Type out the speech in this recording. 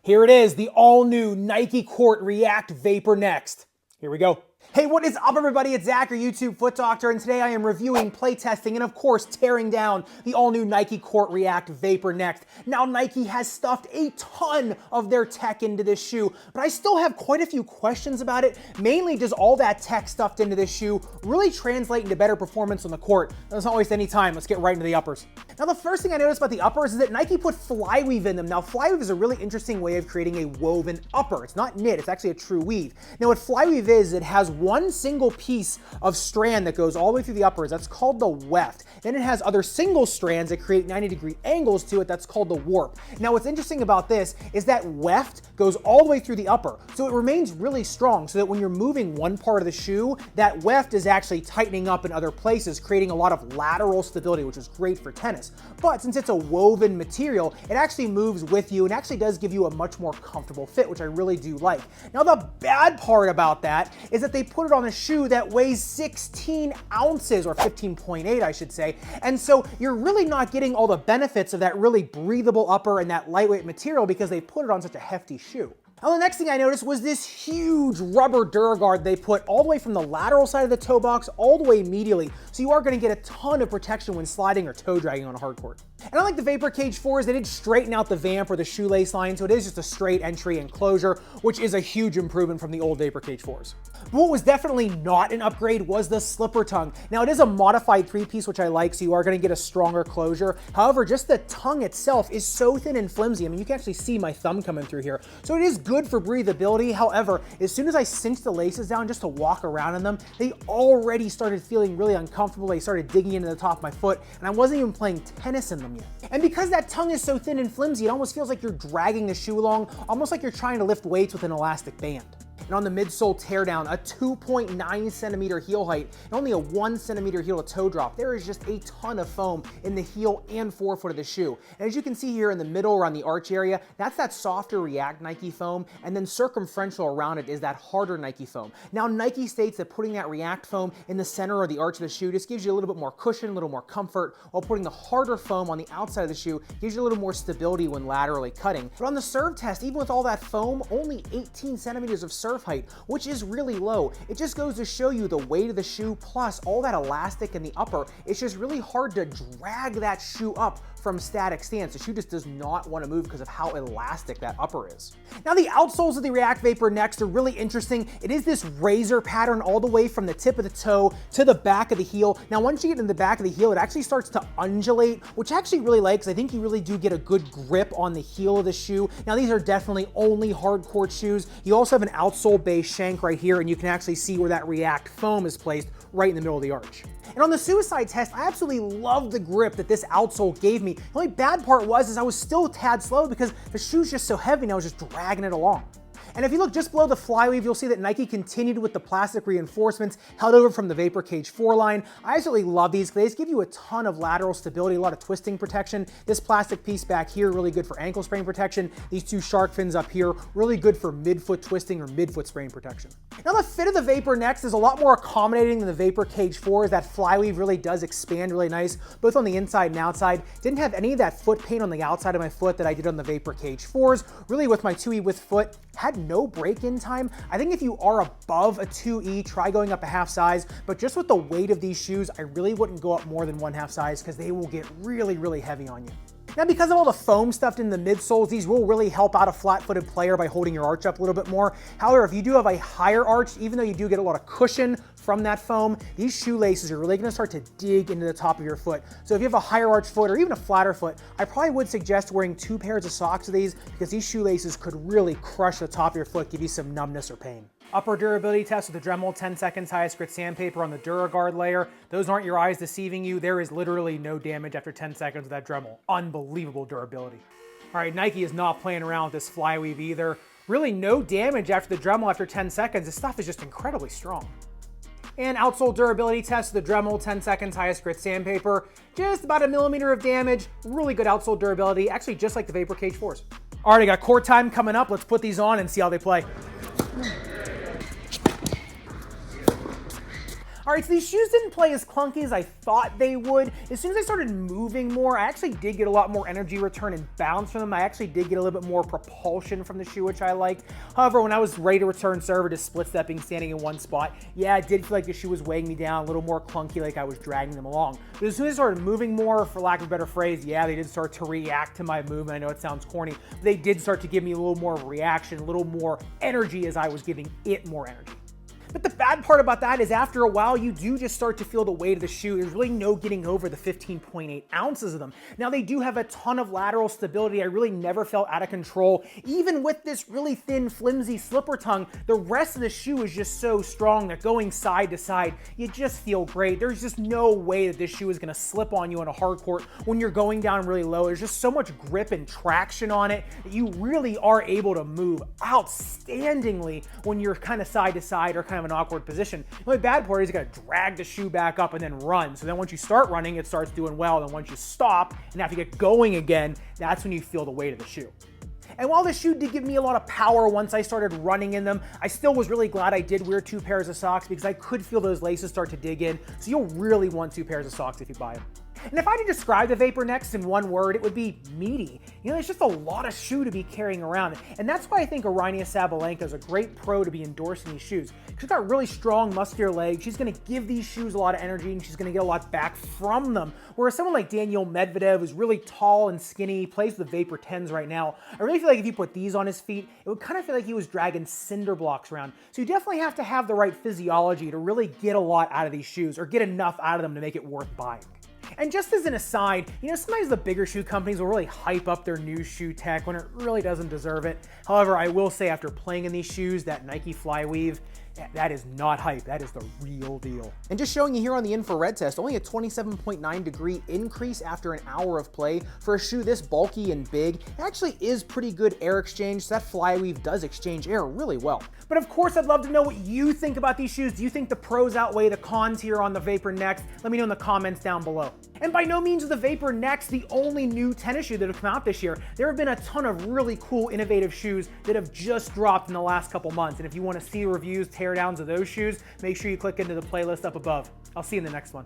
Here it is, the all-new Nike Court React Vapor Next. Here we go. Hey, what is up everybody? It's Zach, your YouTube foot doctor, and today I am reviewing, playtesting, and of course tearing down the all-new Nike Court React Vapor Next. Now Nike has stuffed a ton of their tech into this shoe, but I still have quite a few questions about it. Mainly, does all that tech stuffed into this shoe really translate into better performance on the court? Let's not waste any time, let's get right into the uppers. Now the first thing I noticed about the uppers is that Nike put flyweave in them. Now flyweave is a really interesting way of creating a woven upper. It's not knit, it's actually a true weave. Now what flyweave is, it has one single piece of strand that goes all the way through the uppers. That's called the weft. Then it has other single strands that create 90-degree angles to it. That's called the warp. Now what's interesting about this is that weft goes all the way through the upper. So it remains really strong so that when you're moving one part of the shoe, that weft is actually tightening up in other places, creating a lot of lateral stability, which is great for tennis. But since it's a woven material, it actually moves with you and actually does give you a much more comfortable fit, which I really do like. Now the bad part about that is that they put it on a shoe that weighs 16 ounces, or 15.8 I should say, and so you're really not getting all the benefits of that really breathable upper and that lightweight material because they put it on such a hefty shoe. Now the next thing I noticed was this huge rubber DuraGuard they put all the way from the lateral side of the toe box all the way medially, so you are going to get a ton of protection when sliding or toe dragging on a hard court. And unlike the Vapor Cage 4s, they did straighten out the vamp or the shoelace line, so it is just a straight entry and closure, which is a huge improvement from the old Vapor Cage 4s. But what was definitely not an upgrade was the slipper tongue. Now it is a modified three-piece, which I like, so you are going to get a stronger closure. However, just the tongue itself is so thin and flimsy. I mean, you can actually see my thumb coming through here. So it is good for breathability. However, as soon as I cinched the laces down just to walk around in them, they already started feeling really uncomfortable. They started digging into the top of my foot, and I wasn't even playing tennis in them yet. And because that tongue is so thin and flimsy, it almost feels like you're dragging the shoe along, almost like you're trying to lift weights with an elastic band. And on the midsole teardown, a 2.9 centimeter heel height and only a 1 centimeter heel to toe drop, there is just a ton of foam in the heel and forefoot of the shoe. And as you can see here in the middle around the arch area, that's that softer React Nike foam, and then circumferential around it is that harder Nike foam. Now Nike states that putting that React foam in the center of the arch of the shoe just gives you a little bit more cushion, a little more comfort, while putting the harder foam on the outside of the shoe gives you a little more stability when laterally cutting. But on the serve test, even with all that foam, only 18 centimeters of serve height, which is really low. It just goes to show you the weight of the shoe plus all that elastic in the upper. It's just really hard to drag that shoe up from static stance. The shoe just does not want to move because of how elastic that upper is. Now the outsoles of the React Vapor Next are really interesting. It is this razor pattern all the way from the tip of the toe to the back of the heel. Now once you get in the back of the heel, it actually starts to undulate, which I actually really like because I think you really do get a good grip on the heel of the shoe. Now these are definitely only hard court shoes. You also have an outsole base shank right here, and you can actually see where that React foam is placed right in the middle of the arch. And on the suicide test, I absolutely loved the grip that this outsole gave me. The only bad part was I was still a tad slow because the shoe's just so heavy and I was just dragging it along. And if you look just below the flyweave, you'll see that Nike continued with the plastic reinforcements held over from the Vapor Cage 4 line. I absolutely love these because they just give you a ton of lateral stability, a lot of twisting protection. This plastic piece back here, really good for ankle sprain protection. These two shark fins up here, really good for midfoot twisting or midfoot sprain protection. Now the fit of the Vapor Next is a lot more accommodating than the Vapor Cage 4, as that flyweave really does expand really nice, both on the inside and outside. Didn't have any of that foot pain on the outside of my foot that I did on the Vapor Cage 4s. Really with my 2E width foot, had no break-in time. I think if you are above a 2E, try going up a half size, but just with the weight of these shoes, I really wouldn't go up more than 1/2 size because they will get really, really heavy on you. Now because of all the foam stuffed in the midsoles, these will really help out a flat-footed player by holding your arch up a little bit more. However, if you do have a higher arch, even though you do get a lot of cushion from that foam, these shoelaces are really gonna start to dig into the top of your foot. So if you have a higher arch foot or even a flatter foot, I probably would suggest wearing 2 pairs of socks of these because these shoelaces could really crush the top of your foot, give you some numbness or pain. Upper durability test with the Dremel 10 seconds highest grit sandpaper on the DuraGuard layer. Those aren't your eyes deceiving you. There is literally no damage after 10 seconds with that Dremel. Unbelievable durability. All right, Nike is not playing around with this flyweave either. Really no damage after the Dremel after 10 seconds. This stuff is just incredibly strong. And outsole durability test with the Dremel 10 seconds highest grit sandpaper. Just about 1 millimeter of damage. Really good outsole durability, actually just like the Vapor Cage 4s. All right, I got court time coming up. Let's put these on and see how they play. All right, so these shoes didn't play as clunky as I thought they would. As soon as I started moving more, I actually did get a lot more energy return and bounce from them. I actually did get a little bit more propulsion from the shoe, which I liked. However, when I was ready to return serve or just split stepping, standing in one spot, yeah, I did feel like the shoe was weighing me down, a little more clunky, like I was dragging them along. But as soon as I started moving more, for lack of a better phrase, yeah, they did start to react to my movement. I know it sounds corny, but they did start to give me a little more reaction, a little more energy as I was giving it more energy. But the bad part about that is after a while, you do just start to feel the weight of the shoe. There's really no getting over the 15.8 ounces of them. Now, they do have a ton of lateral stability. I really never felt out of control. Even with this really thin, flimsy slipper tongue, the rest of the shoe is just so strong that going side to side, you just feel great. There's just no way that this shoe is gonna slip on you on a hard court when you're going down really low. There's just so much grip and traction on it that you really are able to move outstandingly when you're kind of side to side or kind of an awkward position. The only bad part is you gotta drag the shoe back up and then run. So then once you start running, it starts doing well. Then once you stop and have to get going again, that's when you feel the weight of the shoe. And while the shoe did give me a lot of power once I started running in them, I still was really glad I did wear 2 pairs of socks because I could feel those laces start to dig in. So you'll really want 2 pairs of socks if you buy them. And if I had to describe the Vapor Next in one word, it would be meaty. You know, there's just a lot of shoe to be carrying around. And that's why I think Arania Sabalenka is a great pro to be endorsing these shoes. She's got really strong, muscular legs. She's going to give these shoes a lot of energy, and she's going to get a lot back from them. Whereas someone like Daniil Medvedev, who's really tall and skinny, plays with the Vapor 10s right now. I really feel like if you put these on his feet, it would kind of feel like he was dragging cinder blocks around. So you definitely have to have the right physiology to really get a lot out of these shoes, or get enough out of them to make it worth buying. And just as an aside, you know, sometimes the bigger shoe companies will really hype up their new shoe tech when it really doesn't deserve it. However, I will say after playing in these shoes, that Nike Flyweave, that is not hype. That is the real deal. And just showing you here on the infrared test, only a 27.9 degree increase after an hour of play. For a shoe this bulky and big, it actually is pretty good air exchange. So that Flyweave does exchange air really well. But of course, I'd love to know what you think about these shoes. Do you think the pros outweigh the cons here on the Vapor Next? Let me know in the comments down below. And by no means is the Vapor Next the only new tennis shoe that have come out this year. There have been a ton of really cool, innovative shoes that have just dropped in the last couple months. And if you want to see reviews, teardowns of those shoes, make sure you click into the playlist up above. I'll see you in the next one.